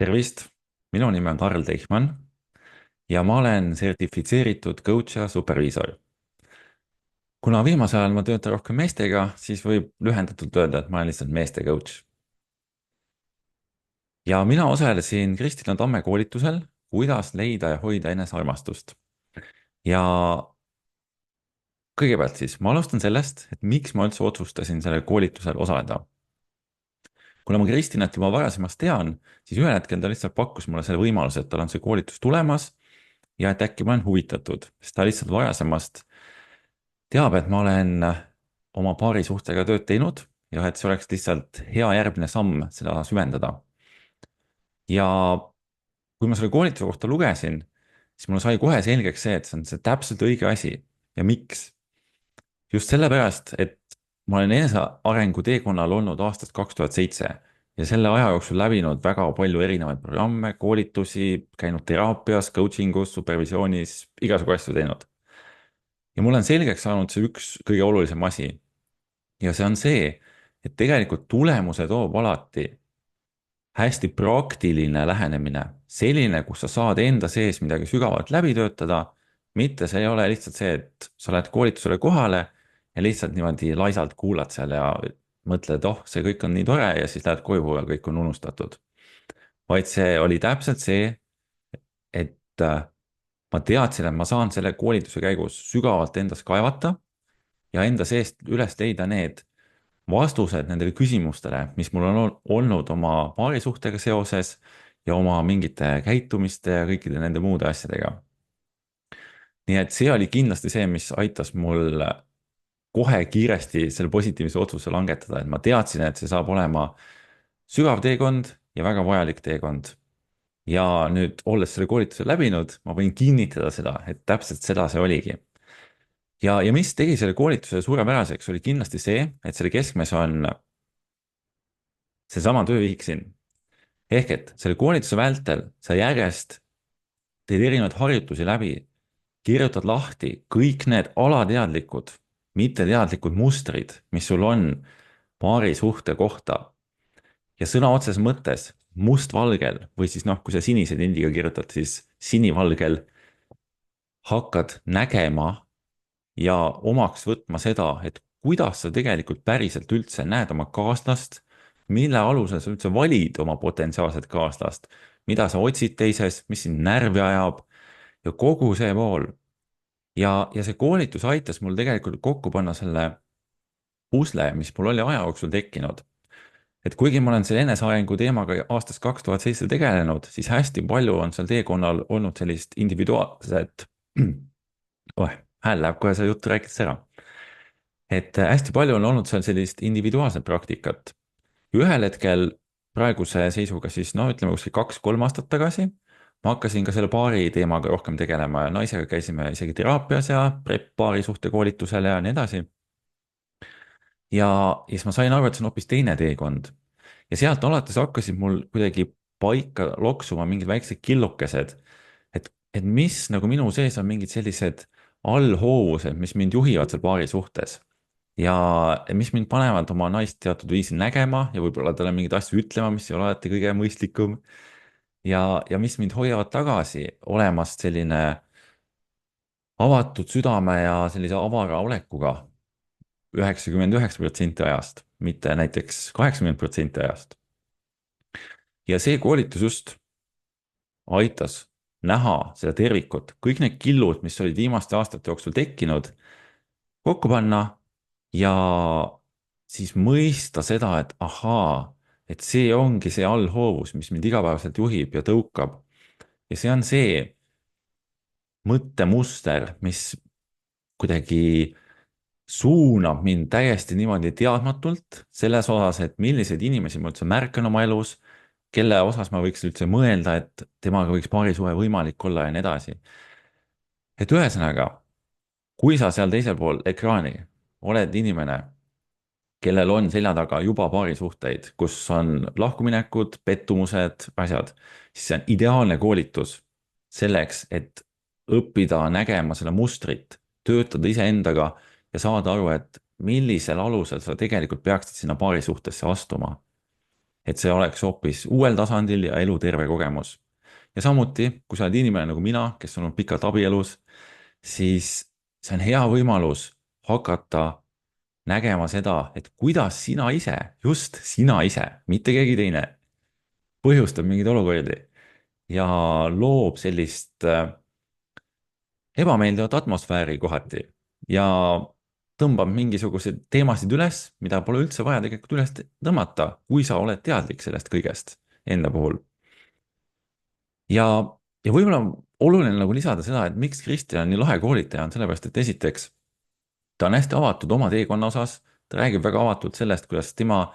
Tervist, minu nimi on Karl Teichmann ja ma olen sertifitseeritud coach ja superviisor. Kuna viimasel ajal ma töötan rohkem meestega, siis võib lühendatult öelda, et ma olen lihtsalt meeste coach. Ja mina osalesin Kristina Tamme koolitusel, kuidas leida ja hoida enesearmastust. Ja kõigepealt siis, ma alustan sellest, et miks ma üldse otsustasin sellel koolitusel osaleda. Kuna ma Kristinat juba varasemast tean, siis ühel hetkel ta lihtsalt pakkus mulle selle võimaluse, et tal on see koolitus tulemas ja et äkki ma olen huvitatud, sest ta lihtsalt varasemast teab, et ma olen oma paarisuhtega tööd teinud ja et see oleks lihtsalt hea järgmine samm seda süvendada. Ja kui ma selle koolituse kohta lugesin, siis mulle sai kohe selgeks see, et see on see täpselt õige asi. Ja miks? Just sellepärast, et ma olen enesearengu teekonnal olnud aastast 2007 ja selle aja jooksul läbinud väga palju erinevaid programme, koolitusi, käinud teraapias, coaching us, supervisioonis, igasugu asju teinud. Ja mul on selgeks saanud see üks kõige olulisem asi. Ja see on see, et tegelikult tulemuse toob alati hästi praktiline lähenemine, selline, kus sa saad enda sees midagi sügavalt läbi töötada, mitte see ei ole lihtsalt see, et sa lähed koolitusele kohale ja lihtsalt niimoodi laisalt kuulad seal ja mõtled, oh, see kõik on nii tore ja siis lähed koju ja kõik on unustatud. Vaid see oli täpselt see, et ma teadsin, et ma saan selle koolituse käigus sügavalt endas kaevata ja enda seest üles leida need vastused nendele küsimustele, mis mul on olnud oma paarisuhtega seoses ja oma mingite käitumiste ja kõikide nende muude asjadega. Nii et see oli kindlasti see, mis aitas mul kohe kiiresti selle positiivse otsuse langetada, et ma teadsin, et see saab olema sügav teekond ja väga vajalik teekond. Ja nüüd, olles selle koolituse läbinud, ma võin kinnitada seda, et täpselt seda see oligi. Ja mis tegi selle koolituse suurepäraseks, oli kindlasti see, et selle keskmes on seesama töövihik siin. Ehk et selle koolituse vältel sa järjest teed erinevaid harjutusi läbi, kirjutad lahti kõik need alateadlikud, mitteteadlikud mustrid, mis sul on paari suhte kohta. Ja sõna otseses mõttes mustvalgel või siis noh, kui sa sinise tindiga kirjutad, siis sinivalgel hakkad nägema ja omaks võtma seda, et kuidas sa tegelikult päriselt üldse näed oma kaaslast, mille alusel sa üldse valid oma potentsiaalset kaaslast, mida sa otsid teises, mis sind närvi ajab ja kogu see pool. Ja see koolitus aitas mul tegelikult kokku panna selle pusle, mis mul oli aja jooksul tekkinud. Et kuigi ma olen selle enesearengu teemaga aastast 2007 tegelenud, siis hästi palju on seal teekonnal olnud sellist individuaalset, hääl läheb kohe selle juttu rääkides ära. Et hästi palju on olnud seal sellist individuaalset praktikat. Ühel hetkel praeguse seisuga siis, no ütleme kuskil 2-3 aastat tagasi, ma hakkasin ka selle paari teemaga rohkem tegelema ja naisega käisime isegi teraapias ja paari suhtekoolitusele ja nii edasi. Ja siis ma sain aru, et see on hoopis teine teekond. Ja sealt alates hakkasid mul kuidagi paika loksuma mingid väiksed killukesed, et mis nagu minu sees on mingid sellised allhoovused, mis mind juhivad seal paari suhtes. Ja mis mind panevad oma naist teatud viisil nägema ja võib-olla talle mingeid asju ütlema, mis ei ole alati kõige mõistlikum. Ja mis mind hoiavad tagasi olemast selline avatud südame ja sellise avara olekuga 99% ajast, mitte näiteks 80% ajast. Ja see koolitus just aitas näha seda tervikut, kõik need killud, mis olid viimaste aastate jooksul tekkinud, kokku panna ja siis mõista seda, et ahaa, et see ongi see allhoovus, mis mind igapäevaselt juhib ja tõukab. Ja see on see mõttemuster, mis kuidagi suunab mind täiesti niimoodi teadmatult selles osas, et milliseid inimesi ma üldse märkan oma elus, kelle osas ma võiks üldse mõelda, et temaga võiks paarisuhe võimalik olla ja nii edasi. Et ühesõnaga, kui sa seal teisel pool ekraani oled inimene, kellel on selja taga juba paarisuhteid, kus on lahkuminekud, pettumused, asjad, siis see on ideaalne koolitus selleks, et õppida nägema seda mustrit, töötada iseendaga ja saada aru, et millisel alusel sa tegelikult peaksid sinna paarisuhtesse astuma. et see oleks hoopis uuel tasandil ja eluterve kogemus. ja samuti, kui sa oled inimene nagu mina, kes on olnud pikalt abielus, siis see on hea võimalus hakata nägema seda, et kuidas sina ise, just sina ise, mitte keegi teine, põhjustab mingeid olukordi ja loob sellist ebameeldivat atmosfääri kohati ja tõmbab mingisuguseid teemasid üles, mida pole üldse vaja tegelikult üles tõmmata, kui sa oled teadlik sellest kõigest enda puhul. ja, ja võib-olla on oluline nagu lisada seda, et miks Kristjan on nii lahe koolitaja, on sellepärast, et esiteks ta on hästi avatud oma teekonna osas, ta räägib väga avatult sellest, kuidas tema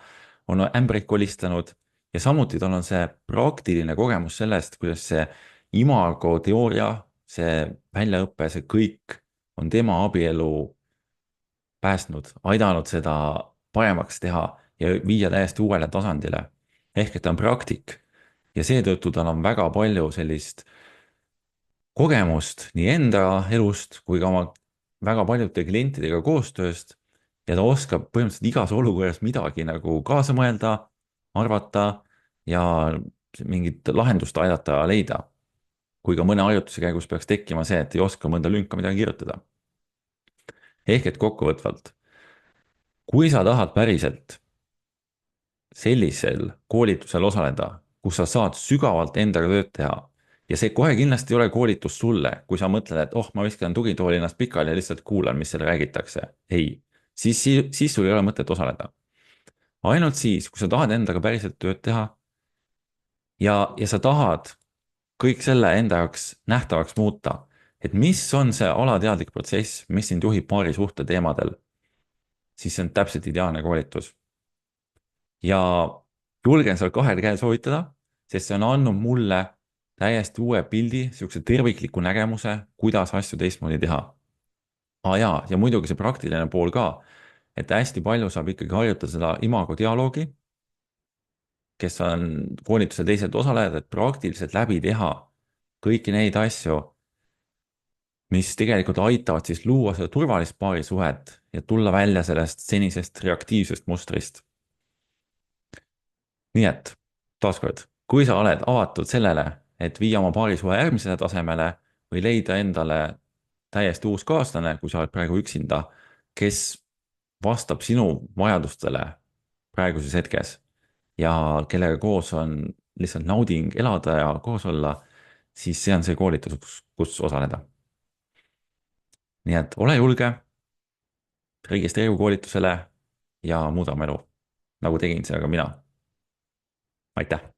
on ämbreid kolistanud ja samuti tal on see praktiline kogemus sellest, kuidas see imago teooria, see väljaõpe, see kõik on tema abielu päästnud, aidanud seda paremaks teha ja viia täiesti uuele tasandile. ehk et ta on praktik ja seetõttu tal on väga palju sellist kogemust nii enda elust kui ka oma väga paljude klientidega koostööst ja ta oskab põhimõtteliselt igas olukorras midagi nagu kaasa mõelda, arvata ja mingit lahendust aidata leida. kui ka mõne harjutuse käigus peaks tekkima see, et ei oska mõnda lünka midagi kirjutada. ehk et kokkuvõtvalt, kui sa tahad päriselt sellisel koolitusel osaleda, kus sa saad sügavalt endaga tööd teha ja see kohe kindlasti ei ole koolitus sulle, kui sa mõtled, et oh, ma viskan tugitooli ennast pikali ja lihtsalt kuulan, mis seal räägitakse. ei, siis sul ei ole mõtet osaleda. ainult siis, kui sa tahad endaga päriselt tööd teha ja sa tahad kõik selle enda jaoks nähtavaks muuta, et mis on see alateadlik protsess, mis sind juhib paarisuhte teemadel, siis see on täpselt ideaalne koolitus. Ja julgen seal kahel käel soovitada, sest see on andnud mulle täiesti uue pildi, niisuguse tervikliku nägemuse, kuidas asju teistmoodi teha. Jaa, ja muidugi see praktiline pool ka, et hästi palju saab ikkagi harjutada seda imago dialoogi, kes on koolitusel teised osalejad, et praktiliselt läbi teha kõiki neid asju, mis tegelikult aitavad siis luua seda turvalist paarisuhet ja tulla välja sellest senisest reaktiivsest mustrist. nii et taaskord, kui sa oled avatud sellele, et viia oma paarisuhe järgmisele tasemele või leida endale täiesti uus kaaslane, kui sa oled praegu üksinda, kes vastab sinu vajadustele praeguses hetkes ja kellega koos on lihtsalt nauding elada ja koos olla, siis see on see koolitus, kus osaleda. nii et ole julge, registreeru koolitusele ja muuda oma elu, nagu tegin seda ka mina. aitäh!